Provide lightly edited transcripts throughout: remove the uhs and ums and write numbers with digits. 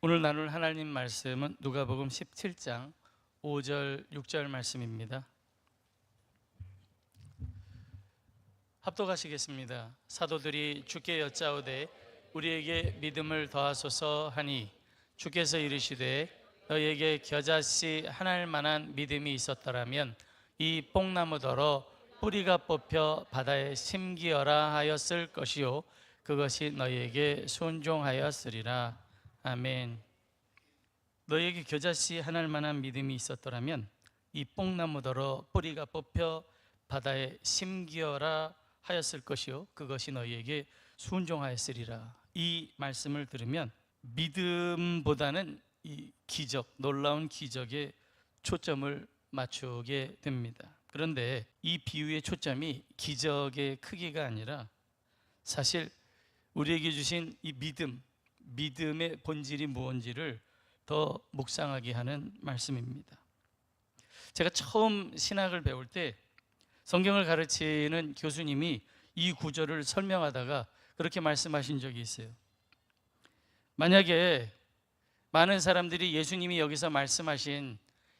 오늘 나눌 하나님 말씀은 누가복음 17장 5절 6절 말씀입니다. 합독하시겠습니다. 사도들이 주께 여짜오되 우리에게 믿음을 더하소서 하니 주께서 이르시되 너희에게 겨자씨 하나일 만한 믿음이 있었더라면 이 뽕나무더러 뿌리가 뽑혀 바다에 심기어라 하였을 것이요 그것이 너희에게 순종하였으리라. 아멘. 너희에게 겨자씨 하나일 만한 믿음이 있었더라면 이 뽕나무더러 뿌리가 뽑혀 바다에 심기어라 하였을 것이요 그것이 너희에게 순종하였으리라. 이 말씀을 들으면 믿음보다는 이 기적, 놀라운 기적에 초점을 맞추게 됩니다. 그런데 이 비유의 초점이 기적의 크기가 아니라 사실 우리에게 주신 이 믿음의 본질이 무엇인지를 더 묵상하게 하는 말씀입니다. 제가 처음 신학을 배울 때 성경을 가르치는 교수님이 이 구절을 설명하다가 그렇게 말씀하신 적이 있어요. 만약에 많은 사람들이 예수님이 여기서 말씀하신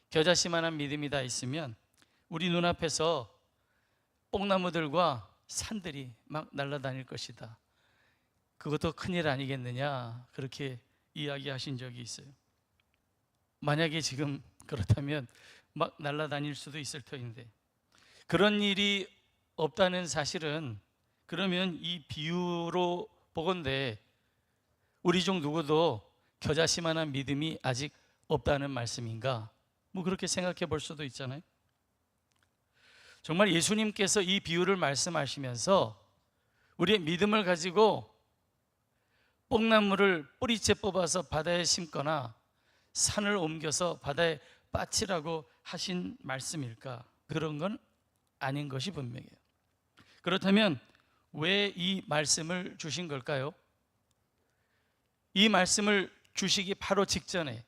겨자씨만한 믿음이 다 있으면 우리 눈앞에서 뽕나무들과 산들이 막 날아다닐 것이다. 그것도 큰일 아니겠느냐, 그렇게 이야기하신 적이 있어요. 만약에 지금 그렇다면 막 날아다닐 수도 있을 터인데 그런 일이 없다는 사실은, 그러면 이 비유로 보건대 우리 중 누구도 겨자씨만한 믿음이 아직 없다는 말씀인가? 뭐 그렇게 생각해 볼 수도 있잖아요. 정말 예수님께서 이 비유를 말씀하시면서 우리의 믿음을 가지고 뽕나무를 뿌리째 뽑아서 바다에 심거나 산을 옮겨서 바다에 빠치라고 하신 말씀일까? 그런 건 아닌 것이 분명해요. 그렇다면 왜 이 말씀을 주신 걸까요? 이 말씀을 주시기 바로 직전에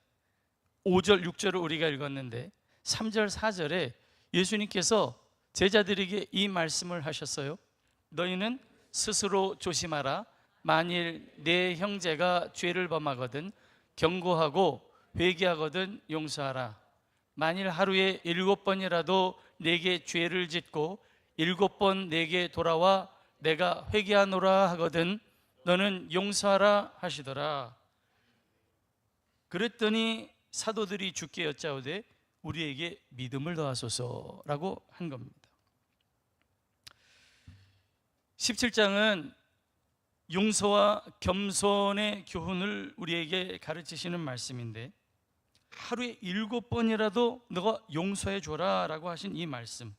5절, 6절을 우리가 읽었는데 3절, 4절에 예수님께서 제자들에게 이 말씀을 하셨어요. 너희는 스스로 조심하라. 만일 내 형제가 죄를 범하거든 경고하고 회개하거든 용서하라. 만일 하루에 7번이라도 내게 죄를 짓고 7번 내게 돌아와 내가 회개하노라 하거든 너는 용서하라 하시더라. 그랬더니 사도들이 주께 여짜오되 우리에게 믿음을 더하소서라고 한 겁니다. 17장은 용서와 겸손의 교훈을 우리에게 가르치시는 말씀인데 하루에 7번이라도 너가 용서해 줘라 라고 하신 이 말씀,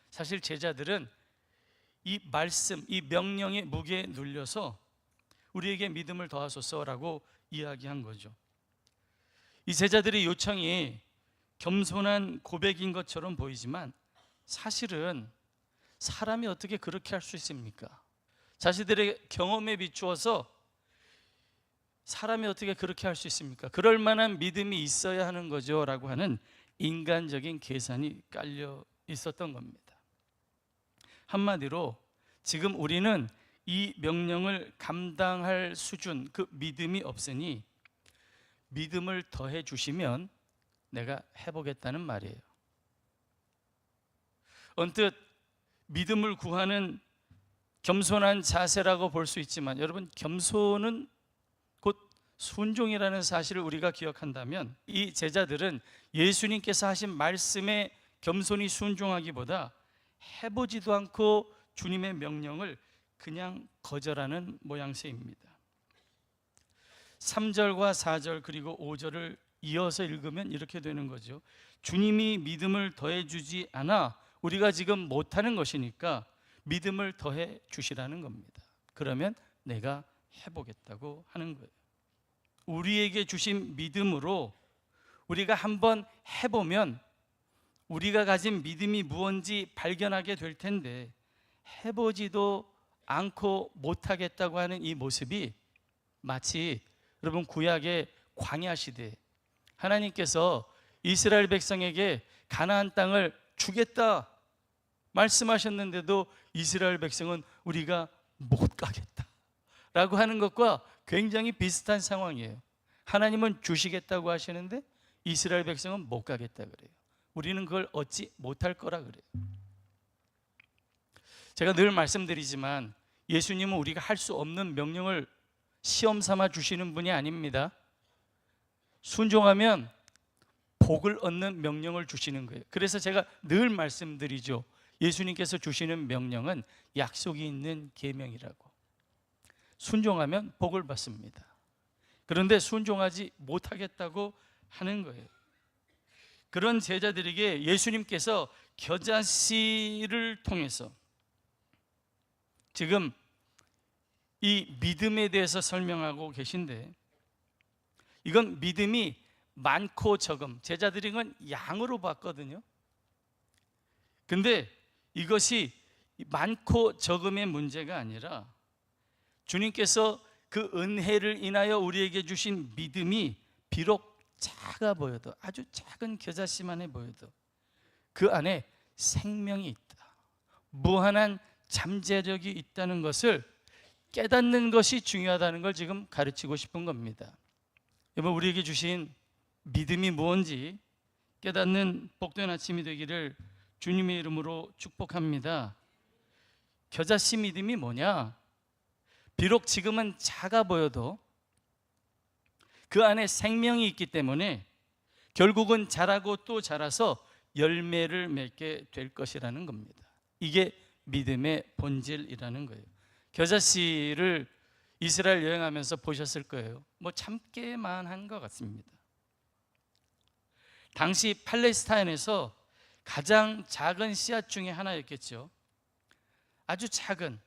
사실 제자들은 이 말씀, 이 명령의 무게에 눌려서 우리에게 믿음을 더하소서라고 이야기한 거죠. 이 제자들의 요청이 겸손한 고백인 것처럼 보이지만 사실은 사람이 어떻게 그렇게 할 수 있습니까? 자신들의 경험에 비추어서 사람이 어떻게 그렇게 할 수 있습니까? 그럴 만한 믿음이 있어야 하는 거죠 라고 하는 인간적인 계산이 깔려 있었던 겁니다. 한마디로 지금 우리는 이 명령을 감당할 수준, 그 믿음이 없으니 믿음을 더해 주시면 내가 해보겠다는 말이에요. 언뜻 믿음을 구하는 겸손한 자세라고 볼 수 있지만 여러분, 겸손은 곧 순종이라는 사실을 우리가 기억한다면 이 제자들은 예수님께서 하신 말씀에 겸손히 순종하기보다 해보지도 않고 주님의 명령을 그냥 거절하는 모양새입니다. 3절과 4절 그리고 5절을 이어서 읽으면 이렇게 되는 거죠. 주님이 믿음을 더해 주지 않아 우리가 지금 못하는 것이니까 믿음을 더해 주시라는 겁니다. 그러면 내가 해보겠다고 하는 거예요. 우리에게 주신 믿음으로 우리가 한번 해보면 우리가 가진 믿음이 무엇인지 발견하게 될 텐데 해보지도 않고 못하겠다고 하는 이 모습이 마치 여러분 구약의 광야 시대 하나님께서 이스라엘 백성에게 가나안 땅을 주겠다 말씀하셨는데도 이스라엘 백성은 우리가 못 가겠다 라고 하는 것과 굉장히 비슷한 상황이에요. 하나님은 주시겠다고 하시는데 이스라엘 백성은 못 가겠다 그래요. 우리는 그걸 얻지 못할 거라 그래요. 제가 늘 말씀드리지만 예수님은 우리가 할 수 없는 명령을 시험 삼아 주시는 분이 아닙니다. 순종하면 복을 얻는 명령을 주시는 거예요. 그래서 제가 늘 말씀드리죠. 예수님께서 주시는 명령은 약속이 있는 계명이라고. 순종하면 복을 받습니다. 그런데 순종하지 못하겠다고 하는 거예요. 그런 제자들에게 예수님께서 겨자씨를 통해서 지금 이 믿음에 대해서 설명하고 계신데, 이건 믿음이 많고 적음, 제자들이 건 양으로 봤거든요. 근데 이것이 많고 적음의 문제가 아니라 주님께서 그 은혜를 인하여 우리에게 주신 믿음이 비록 작아 보여도, 아주 작은 겨자씨만해 보여도 그 안에 생명이 있다, 무한한 잠재력이 있다는 것을 깨닫는 것이 중요하다는 걸 지금 가르치고 싶은 겁니다. 여러분, 우리에게 주신 믿음이 무엇인지 깨닫는 복된 아침이 되기를 주님의 이름으로 축복합니다. 겨자씨 믿음이 뭐냐? 비록 지금은 작아 보여도 그 안에 생명이 있기 때문에 결국은 자라고 또 자라서 열매를 맺게 될 것이라는 겁니다. 이게 믿음의 본질이라는 거예요. 겨자씨를 이스라엘 여행하면서 보셨을 거예요. 뭐 참깨만 한 것 같습니다. 당시 팔레스타인에서 가장 작은 씨앗 중에 하나였겠죠. 아주 작은,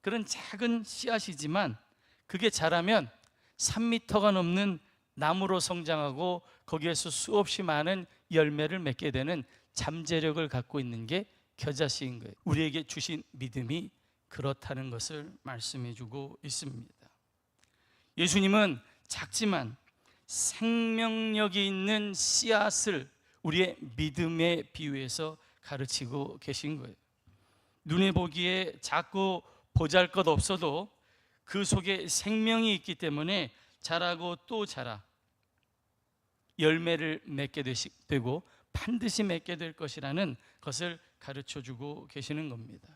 그런 작은 씨앗이지만 그게 자라면 3m가 넘는 나무로 성장하고 거기에서 수없이 많은 열매를 맺게 되는 잠재력을 갖고 있는 게 겨자씨인 거예요. 우리에게 주신 믿음이 그렇다는 것을 말씀해 주고 있습니다. 예수님은 작지만 생명력이 있는 씨앗을 우리의 믿음에 비유해서 가르치고 계신 거예요. 눈에 보기에 작고 보잘것없어도 그 속에 생명이 있기 때문에 자라고 또 자라 열매를 맺게 되고 반드시 맺게 될 것이라는 것을 가르쳐주고 계시는 겁니다.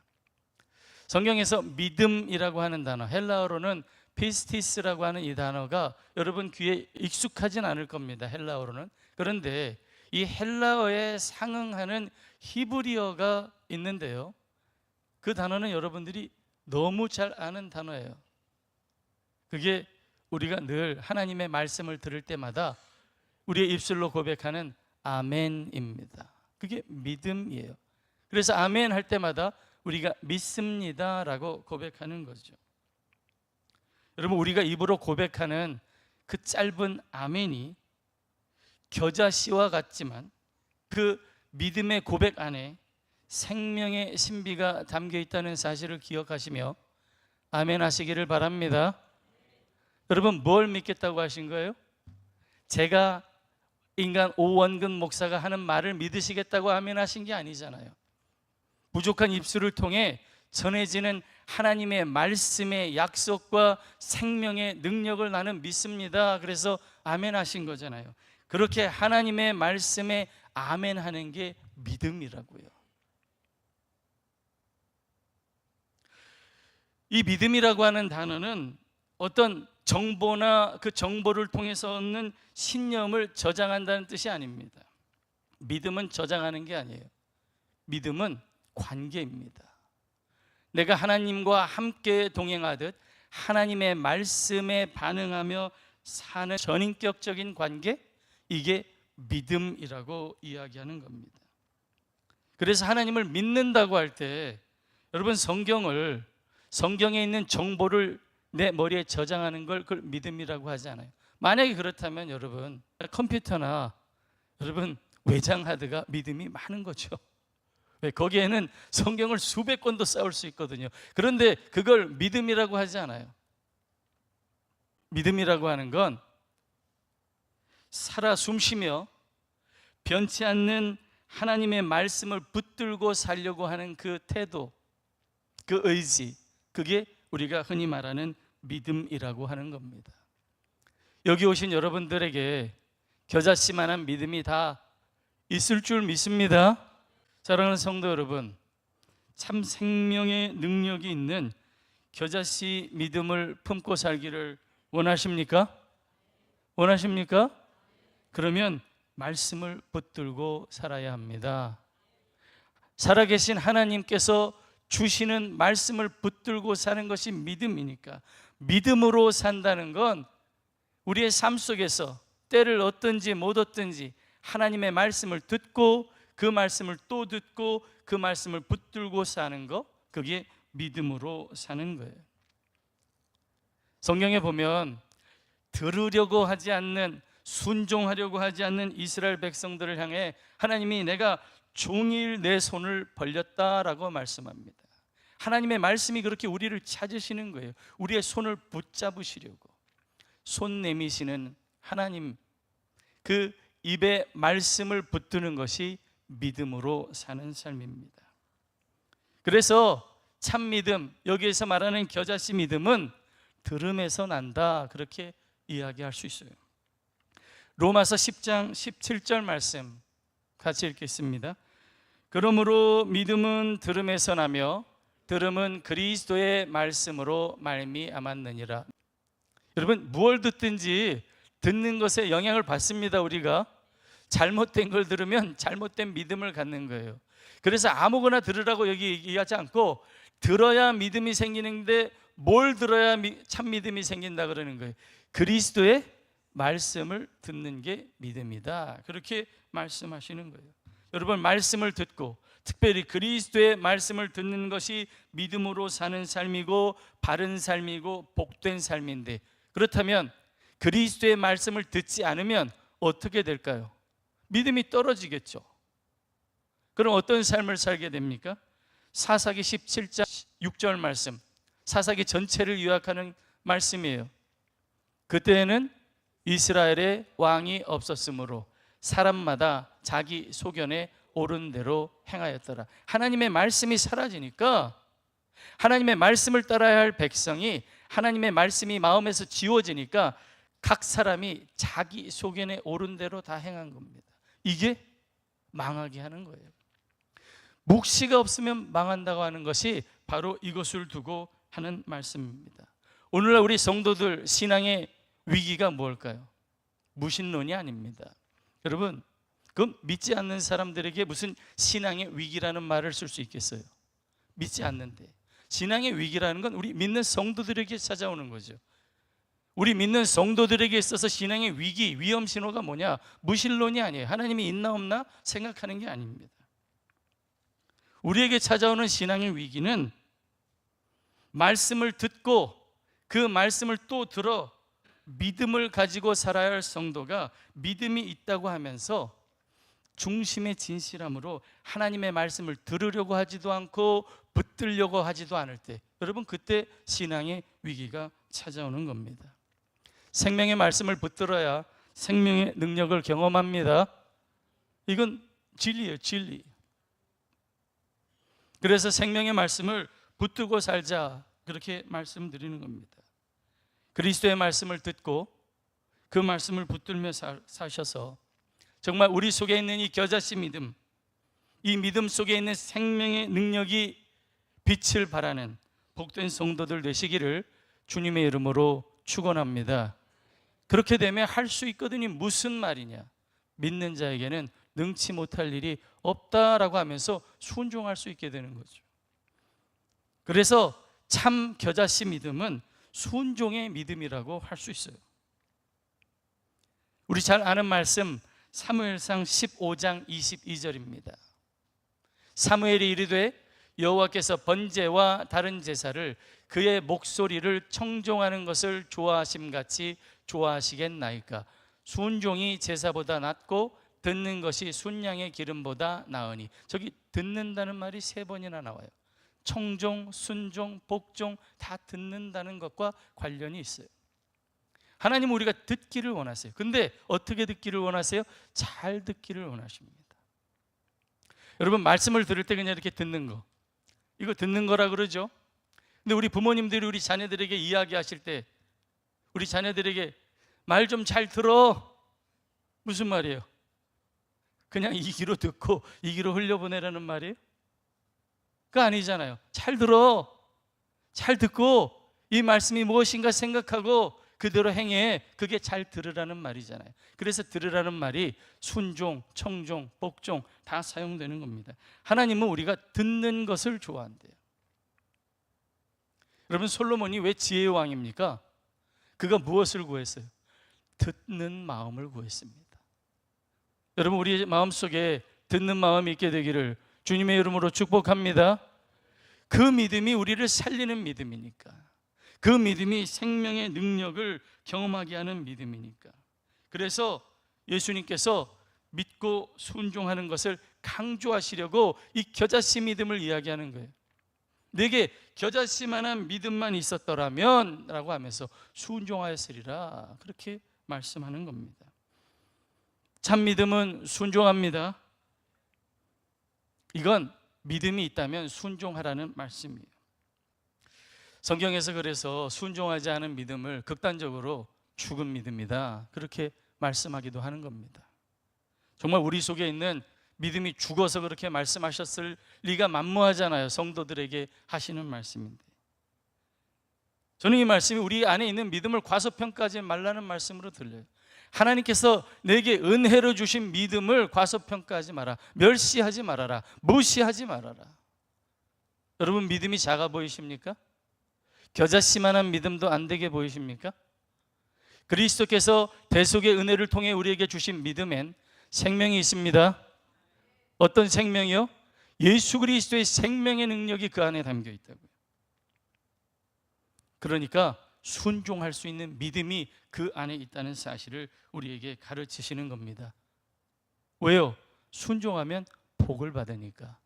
성경에서 믿음이라고 하는 단어, 헬라어로는 피스티스라고 하는 이 단어가 여러분 귀에 익숙하진 않을 겁니다. 헬라어로는. 그런데 이 헬라어에 상응하는 히브리어가 있는데요, 그 단어는 여러분들이 너무 잘 아는 단어예요. 그게 우리가 늘 하나님의 말씀을 들을 때마다 우리의 입술로 고백하는 아멘입니다. 그게 믿음이에요. 그래서 아멘 할 때마다 우리가 믿습니다라고 고백하는 거죠. 여러분, 우리가 입으로 고백하는 그 짧은 아멘이 겨자씨와 같지만 그 믿음의 고백 안에 생명의 신비가 담겨 있다는 사실을 기억하시며 아멘 하시기를 바랍니다. 여러분, 뭘 믿겠다고 하신 거예요? 제가 인간 오원근 목사가 하는 말을 믿으시겠다고 아멘 하신 게 아니잖아요. 부족한 입술을 통해 전해지는 하나님의 말씀의 약속과 생명의 능력을 나는 믿습니다. 그래서 아멘 하신 거잖아요. 그렇게 하나님의 말씀에 아멘 하는 게 믿음이라고요. 이 믿음이라고 하는 단어는 어떤 정보나 그 정보를 통해서 얻는 신념을 저장한다는 뜻이 아닙니다. 믿음은 저장하는 게 아니에요. 믿음은 관계입니다. 내가 하나님과 함께 동행하듯 하나님의 말씀에 반응하며 사는 전인격적인 관계, 이게 믿음이라고 이야기하는 겁니다. 그래서 하나님을 믿는다고 할 때 여러분, 성경에 있는 정보를 내 머리에 저장하는 걸 그걸 믿음이라고 하지 않아요. 만약에 그렇다면 여러분, 컴퓨터나 여러분 외장 하드가 믿음이 많은 거죠. 거기에는 성경을 수백 권도 쌓을 수 있거든요. 그런데 그걸 믿음이라고 하지 않아요. 믿음이라고 하는 건 살아 숨쉬며 변치 않는 하나님의 말씀을 붙들고 살려고 하는 그 태도, 그 의지, 그게 우리가 흔히 말하는 믿음이라고 하는 겁니다. 여기 오신 여러분들에게 겨자씨만한 믿음이 다 있을 줄 믿습니다. 사랑하는 성도 여러분, 참 생명의 능력이 있는 겨자씨 믿음을 품고 살기를 원하십니까? 원하십니까? 그러면 말씀을 붙들고 살아야 합니다. 살아계신 하나님께서 주시는 말씀을 붙들고 사는 것이 믿음이니까, 믿음으로 산다는 건 우리의 삶 속에서 때를 얻든지 못 얻든지 하나님의 말씀을 듣고 그 말씀을 또 듣고 그 말씀을 붙들고 사는 거, 그게 믿음으로 사는 거예요. 성경에 보면 들으려고 하지 않는, 순종하려고 하지 않는 이스라엘 백성들을 향해 하나님이 내가 종일 내 손을 벌렸다라고 말씀합니다. 하나님의 말씀이 그렇게 우리를 찾으시는 거예요. 우리의 손을 붙잡으시려고 손 내미시는 하나님, 그 입에 말씀을 붙드는 것이 믿음으로 사는 삶입니다. 그래서 참 믿음, 여기에서 말하는 겨자씨 믿음은 들음에서 난다, 그렇게 이야기할 수 있어요. 로마서 10장 17절 말씀 같이 읽겠습니다. 그러므로 믿음은 들음에서 나며 들음은 그리스도의 말씀으로 말미암았느니라. 여러분, 무엇을 듣든지 듣는 것에 영향을 받습니다. 우리가 잘못된 걸 들으면 잘못된 믿음을 갖는 거예요. 그래서 아무거나 들으라고 여기 얘기하지 않고 들어야 믿음이 생기는데 뭘 들어야 참 믿음이 생긴다 그러는 거예요. 그리스도의 말씀을 듣는 게 믿음이다, 그렇게 말씀하시는 거예요. 여러분, 말씀을 듣고 특별히 그리스도의 말씀을 듣는 것이 믿음으로 사는 삶이고 바른 삶이고 복된 삶인데, 그렇다면 그리스도의 말씀을 듣지 않으면 어떻게 될까요? 믿음이 떨어지겠죠. 그럼 어떤 삶을 살게 됩니까? 사사기 17장 6절 말씀, 사사기 전체를 요약하는 말씀이에요. 그때에는 이스라엘에 왕이 없었으므로 사람마다 자기 소견에 옳은 대로 행하였더라. 하나님의 말씀이 사라지니까, 하나님의 말씀을 따라야 할 백성이, 하나님의 말씀이 마음에서 지워지니까 각 사람이 자기 소견에 옳은 대로 다 행한 겁니다. 이게 망하게 하는 거예요. 묵시가 없으면 망한다고 하는 것이 바로 이것을 두고 하는 말씀입니다. 오늘날 우리 성도들 신앙의 위기가 뭘까요? 무신론이 아닙니다. 여러분, 그럼 믿지 않는 사람들에게 무슨 신앙의 위기라는 말을 쓸 수 있겠어요? 믿지 않는데. 신앙의 위기라는 건 우리 믿는 성도들에게 찾아오는 거죠. 우리 믿는 성도들에게 있어서 신앙의 위기, 위험 신호가 뭐냐? 무신론이 아니에요. 하나님이 있나 없나 생각하는 게 아닙니다. 우리에게 찾아오는 신앙의 위기는 말씀을 듣고 그 말씀을 또 들어 믿음을 가지고 살아야 할 성도가 믿음이 있다고 하면서 중심의 진실함으로 하나님의 말씀을 들으려고 하지도 않고 붙들려고 하지도 않을 때, 여러분, 그때 신앙의 위기가 찾아오는 겁니다. 생명의 말씀을 붙들어야 생명의 능력을 경험합니다. 이건 진리예요, 진리. 그래서 생명의 말씀을 붙들고 살자, 그렇게 말씀드리는 겁니다. 그리스도의 말씀을 듣고 그 말씀을 붙들며 사셔서 정말 우리 속에 있는 이 겨자씨 믿음, 이 믿음 속에 있는 생명의 능력이 빛을 발하는 복된 성도들 되시기를 주님의 이름으로 축원합니다. 그렇게 되면 할 수 있거든요. 무슨 말이냐? 믿는 자에게는 능치 못할 일이 없다라고 하면서 순종할 수 있게 되는 거죠. 그래서 참 겨자씨 믿음은 순종의 믿음이라고 할 수 있어요. 우리 잘 아는 말씀 사무엘상 15장 22절입니다. 사무엘이 이르되 여호와께서 번제와 다른 제사를 그의 목소리를 청종하는 것을 좋아하심같이 좋아하시겠나이까. 순종이 제사보다 낫고 듣는 것이 순양의 기름보다 나으니. 저기 듣는다는 말이 3번이나 나와요. 청종, 순종, 복종 다 듣는다는 것과 관련이 있어요. 하나님은 우리가 듣기를 원하세요. 근데 어떻게 듣기를 원하세요? 잘 듣기를 원하십니다. 여러분, 말씀을 들을 때 그냥 이렇게 듣는 거, 이거 듣는 거라 그러죠. 근데 우리 부모님들이 우리 자녀들에게 이야기하실 때, 우리 자녀들에게 말 좀 잘 들어. 무슨 말이에요? 그냥 이 귀로 듣고 이 귀로 흘려보내라는 말이에요? 그거 아니잖아요. 잘 들어. 잘 듣고 이 말씀이 무엇인가 생각하고 그대로 행해. 그게 잘 들으라는 말이잖아요. 그래서 들으라는 말이 순종, 청종, 복종 다 사용되는 겁니다. 하나님은 우리가 듣는 것을 좋아한대요. 여러분, 솔로몬이 왜 지혜의 왕입니까? 그가 무엇을 구했어요? 듣는 마음을 구했습니다. 여러분, 우리 마음속에 듣는 마음이 있게 되기를 주님의 이름으로 축복합니다. 그 믿음이 우리를 살리는 믿음이니까, 그 믿음이 생명의 능력을 경험하게 하는 믿음이니까. 그래서 예수님께서 믿고 순종하는 것을 강조하시려고 이 겨자씨 믿음을 이야기하는 거예요. 내게 겨자씨만한 믿음만 있었더라면 라고 하면서 순종하였으리라, 그렇게 말씀하는 겁니다. 참 믿음은 순종합니다. 이건 믿음이 있다면 순종하라는 말씀이에요. 성경에서 그래서 순종하지 않은 믿음을 극단적으로 죽은 믿음이다, 그렇게 말씀하기도 하는 겁니다. 정말 우리 속에 있는 믿음이 죽어서 그렇게 말씀하셨을 리가 만무하잖아요. 성도들에게 하시는 말씀인데, 저는 이 말씀이 우리 안에 있는 믿음을 과소평가하지 말라는 말씀으로 들려요. 하나님께서 내게 은혜로 주신 믿음을 과소평가하지 마라, 멸시하지 말아라, 무시하지 말아라. 여러분, 믿음이 작아 보이십니까? 겨자씨만한 믿음도 안 되게 보이십니까? 그리스도께서 대속의 은혜를 통해 우리에게 주신 믿음엔 생명이 있습니다. 어떤 생명이요? 예수 그리스도의 생명의 능력이 그 안에 담겨 있다고요. 그러니까 순종할 수 있는 믿음이 그 안에 있다는 사실을 우리에게 가르치시는 겁니다. 왜요? 순종하면 복을 받으니까.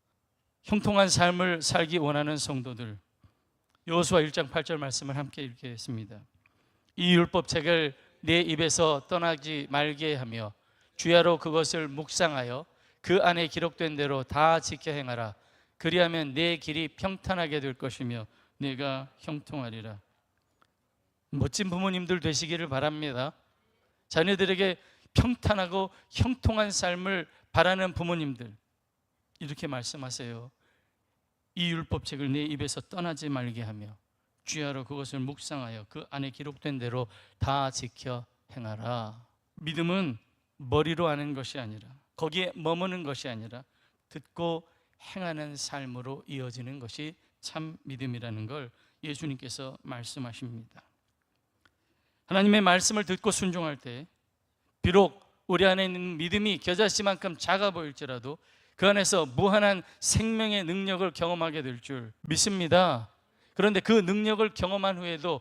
형통한 삶을 살기 원하는 성도들, 여호수아 1장 8절 말씀을 함께 읽겠습니다. 이 율법책을 내 입에서 떠나지 말게 하며 주야로 그것을 묵상하여 그 안에 기록된 대로 다 지켜 행하라. 그리하면 내 길이 평탄하게 될 것이며 내가 형통하리라. 멋진 부모님들 되시기를 바랍니다. 자녀들에게 평탄하고 형통한 삶을 바라는 부모님들, 이렇게 말씀하세요. 이 율법책을 내 입에서 떠나지 말게 하며 주야로 그것을 묵상하여 그 안에 기록된 대로 다 지켜 행하라. 믿음은 머리로 아는 것이 아니라, 거기에 머무는 것이 아니라 듣고 행하는 삶으로 이어지는 것이 참 믿음이라는 걸 예수님께서 말씀하십니다. 하나님의 말씀을 듣고 순종할 때 비록 우리 안에 있는 믿음이 겨자씨만큼 작아 보일지라도 그 안에서 무한한 생명의 능력을 경험하게 될 줄 믿습니다. 그런데 그 능력을 경험한 후에도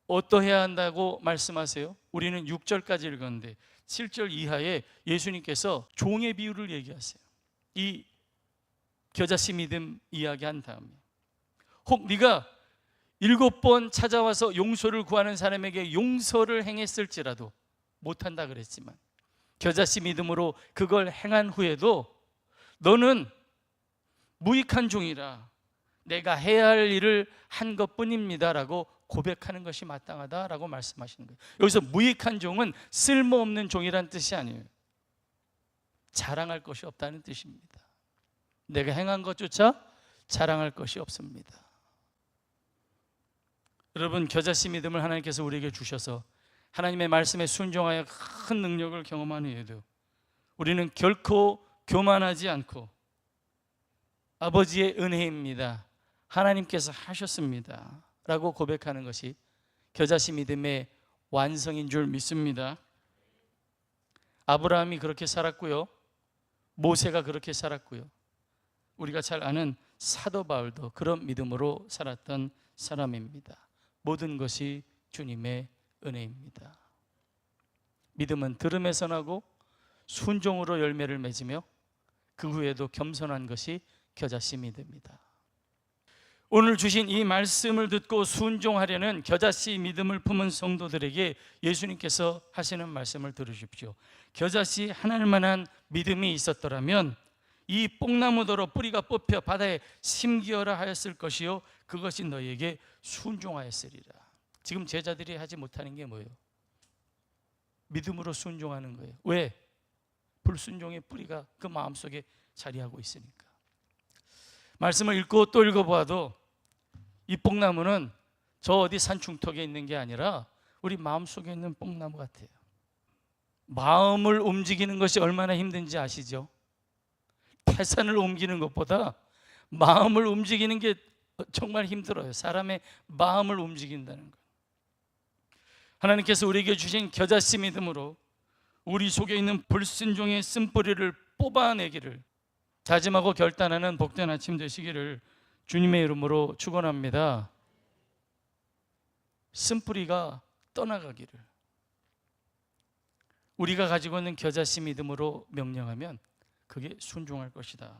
어떠해야 한다고 말씀하세요? 우리는 6절까지 읽었는데 7절 이하에 예수님께서 종의 비유를 얘기하세요. 이 겨자씨 믿음 이야기한 다음에, 혹 네가 7번 찾아와서 용서를 구하는 사람에게 용서를 행했을지라도, 못한다 그랬지만 겨자씨 믿음으로 그걸 행한 후에도 너는 무익한 종이라, 내가 해야 할 일을 한 것뿐입니다 라고 고백하는 것이 마땅하다라고 말씀하시는 거예요. 여기서 무익한 종은 쓸모없는 종이란 뜻이 아니에요. 자랑할 것이 없다는 뜻입니다. 내가 행한 것조차 자랑할 것이 없습니다. 여러분, 겨자씨 믿음을 하나님께서 우리에게 주셔서 하나님의 말씀에 순종하여 큰 능력을 경험한 후에도 우리는 결코 교만하지 않고 아버지의 은혜입니다, 하나님께서 하셨습니다 라고 고백하는 것이 겨자씨 믿음의 완성인 줄 믿습니다. 아브라함이 그렇게 살았고요, 모세가 그렇게 살았고요, 우리가 잘 아는 사도 바울도 그런 믿음으로 살았던 사람입니다. 모든 것이 주님의 은혜입니다. 믿음은 들음에서 나고 순종으로 열매를 맺으며 그 후에도 겸손한 것이 겨자씨 믿음이다. 오늘 주신 이 말씀을 듣고 순종하려는 겨자씨 믿음을 품은 성도들에게 예수님께서 하시는 말씀을 들으십시오. 겨자씨 하나만한 믿음이 있었더라면 이 뽕나무더러 뿌리가 뽑혀 바다에 심기어라 하였을 것이요 그것이 너희에게 순종하였으리라. 지금 제자들이 하지 못하는 게 뭐예요? 믿음으로 순종하는 거예요. 왜? 불순종의 뿌리가 그 마음속에 자리하고 있으니까. 말씀을 읽고 또 읽어보아도 이 뽕나무는 저 어디 산중턱에 있는 게 아니라 우리 마음속에 있는 뽕나무 같아요. 마음을 움직이는 것이 얼마나 힘든지 아시죠? 태산을 옮기는 것보다 마음을 움직이는 게 정말 힘들어요. 사람의 마음을 움직인다는 것. 하나님께서 우리에게 주신 겨자씨 믿음으로 우리 속에 있는 불순종의 쓴뿌리를 뽑아내기를 다짐하고 결단하는 복된 아침 되시기를 주님의 이름으로 축원합니다. 쓴뿌리가 떠나가기를 우리가 가지고 있는 겨자씨 믿음으로 명령하면 그게 순종할 것이다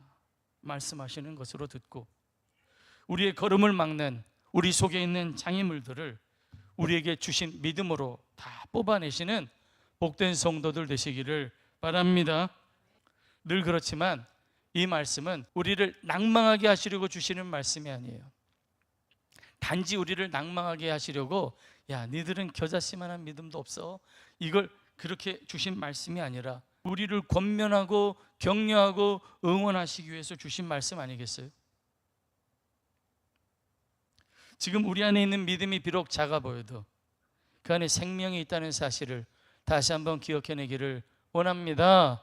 말씀하시는 것으로 듣고, 우리의 걸음을 막는 우리 속에 있는 장애물들을 우리에게 주신 믿음으로 다 뽑아내시는 복된 성도들 되시기를 바랍니다. 늘 그렇지만 이 말씀은 우리를 낭망하게 하시려고 주시는 말씀이 아니에요. 단지 우리를 낭망하게 하시려고 야 니들은 겨자씨만한 믿음도 없어, 이걸 그렇게 주신 말씀이 아니라 우리를 권면하고 격려하고 응원하시기 위해서 주신 말씀 아니겠어요? 지금 우리 안에 있는 믿음이 비록 작아 보여도 그 안에 생명이 있다는 사실을 다시 한번 기억해내기를 원합니다.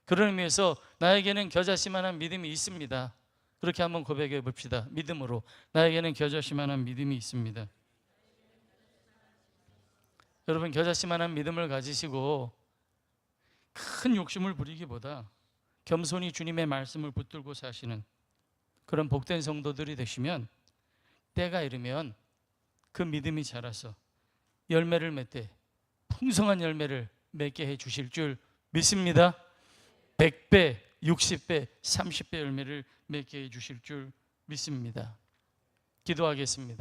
그런 의미에서 나에게는 겨자씨만한 믿음이 있습니다. 그렇게 한번 고백해 봅시다. 믿음으로 나에게는 겨자씨만한 믿음이 있습니다. 여러분, 겨자씨만한 믿음을 가지시고 큰 욕심을 부리기보다 겸손히 주님의 말씀을 붙들고 사시는 그런 복된 성도들이 되시면 때가 이르면 그 믿음이 자라서 열매를 맺되 풍성한 열매를 맺게 해 주실 줄 믿습니다. 100배, 60배, 30배 열매를 맺게 해 주실 줄 믿습니다. 기도하겠습니다.